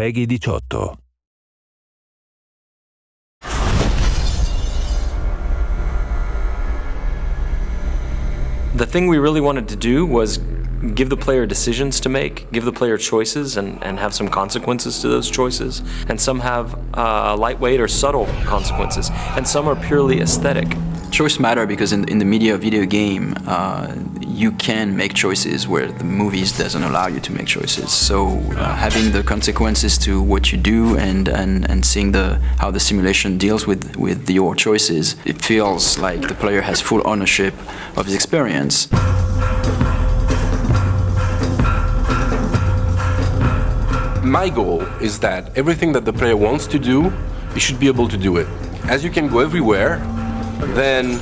PEGI 18. The thing we really wanted to do was give the player decisions to make, give the player choices and have some consequences to those choices. And some have lightweight or subtle consequences, and some are purely aesthetic. Choice matter because in the media video game, you can make choices where the movies doesn't allow you to make choices. So having the consequences to what you do and seeing how the simulation deals with your choices, it feels like the player has full ownership of his experience. My goal is that everything that the player wants to do, he should be able to do it. As you can go everywhere, then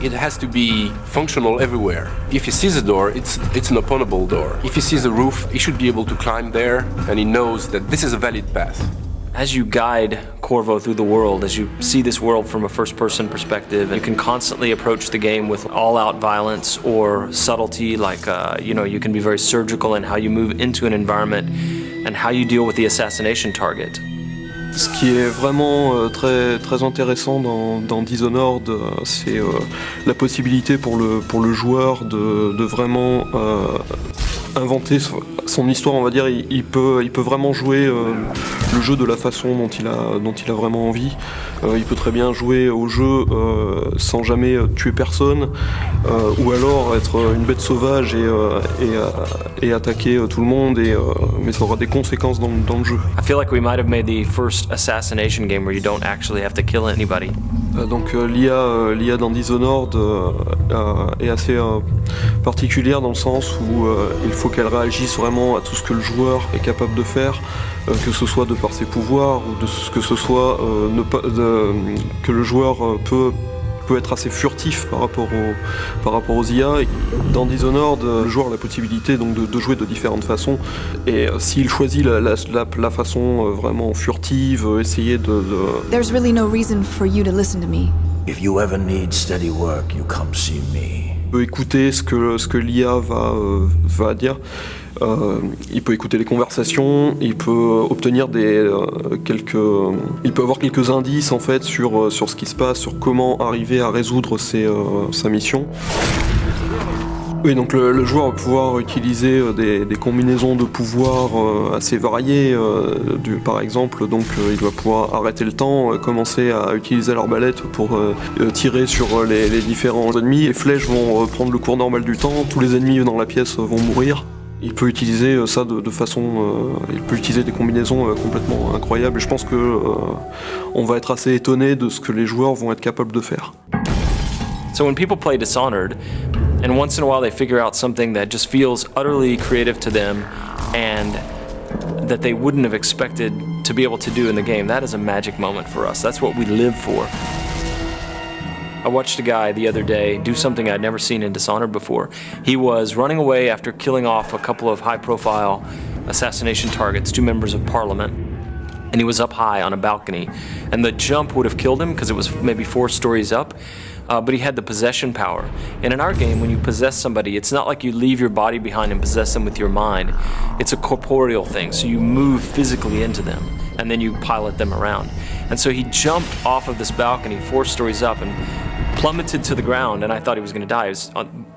it has to be functional everywhere. If he sees a door, it's an openable door. If he sees a roof, he should be able to climb there, and he knows that this is a valid path. As you guide Corvo through the world, as you see this world from a first-person perspective, you can constantly approach the game with all-out violence or subtlety, like you can be very surgical in how you move into an environment and how you deal with the assassination target. Ce qui est vraiment très intéressant dans Dishonored, c'est la possibilité pour le joueur de vraiment inventer son histoire, on va dire. Il peut vraiment jouer le jeu de la façon dont il a vraiment envie. Il peut très bien jouer au jeu sans jamais tuer personne, ou alors être une bête sauvage et attaquer tout le monde, mais ça aura des conséquences dans le jeu. I feel like we might have made the first assassination game where you don't actually have to kill anybody. Donc l'IA dans Dishonored est assez particulière dans le sens où il faut qu'elle réagisse vraiment à tout ce que le joueur est capable de faire, que ce soit de par ses pouvoirs ou que ce soit que le joueur peut être assez furtif par rapport aux IA. Dans Dishonored, le joueur a la possibilité donc de jouer de différentes façons, et s'il choisit la façon vraiment furtive, essayer de... There's really no reason for you to listen to me. If you ever need steady work, you come see me. Il peut écouter ce que l'IA va dire. Il peut écouter les conversations, il peut obtenir il peut avoir quelques indices en fait sur ce qui se passe, sur comment arriver à résoudre sa mission. Oui, donc le joueur va pouvoir utiliser des combinaisons de pouvoirs assez variées. Par exemple, donc il va pouvoir arrêter le temps, commencer à utiliser l'arbalète pour tirer sur les différents ennemis. Les flèches vont prendre le cours normal du temps, tous les ennemis dans la pièce vont mourir. Il peut utiliser ça de façon... il peut utiliser des combinaisons complètement incroyables, et je pense que on va être assez étonné de ce que les joueurs vont être capables de faire. So when people play Dishonored, and once in a while they figure out something that just feels utterly creative to them and that they wouldn't have expected to be able to do in the game, that is a magic moment for us. That's what we live for. I watched a guy the other day do something I'd never seen in Dishonored before. He was running away after killing off a couple of high-profile assassination targets, 2 members of parliament, and he was up high on a balcony. And the jump would have killed him because it was maybe 4 stories up, but he had the possession power. And in our game, when you possess somebody, it's not like you leave your body behind and possess them with your mind. It's a corporeal thing, so you move physically into them, and then you pilot them around. And so he jumped off of this balcony 4 stories up and plummeted to the ground, and I thought he was going to die. He was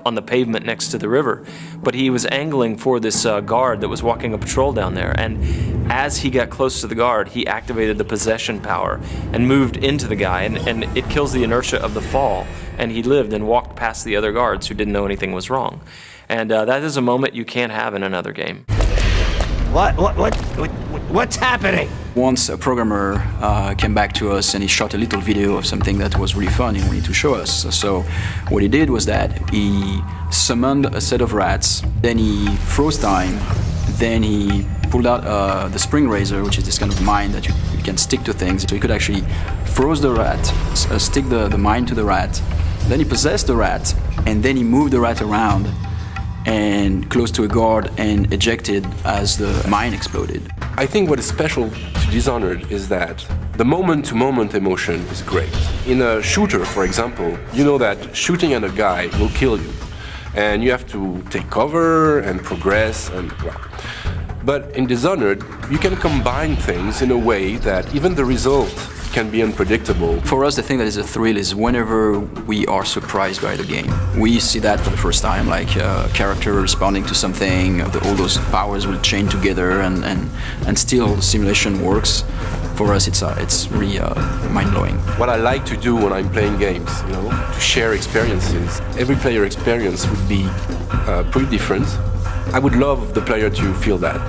on the pavement next to the river, but he was angling for this guard that was walking a patrol down there, and as he got close to the guard, he activated the possession power and moved into the guy, and it kills the inertia of the fall, and he lived and walked past the other guards who didn't know anything was wrong. And that is a moment you can't have in another game. What's happening? Once a programmer came back to us and he shot a little video of something that was really fun and wanted to show us. So what he did was that he summoned a set of rats, then he froze time, then he pulled out the spring razor, which is this kind of mine that you can stick to things. So he could actually froze the rat, stick the mine to the rat, then he possessed the rat, and then he moved the rat around and close to a guard and ejected as the mine exploded. I think what is special to Dishonored is that the moment-to-moment emotion is great. In a shooter, for example, you know that shooting at a guy will kill you, and you have to take cover and progress, and well. But in Dishonored, you can combine things in a way that even the result can be unpredictable. For us, the thing that is a thrill is whenever we are surprised by the game. We see that for the first time, like a character responding to something, all those powers will chain together, and still the simulation works. For us, it's really mind-blowing. What I like to do when I'm playing games, to share experiences. Every player experience would be pretty different. I would love the player to feel that.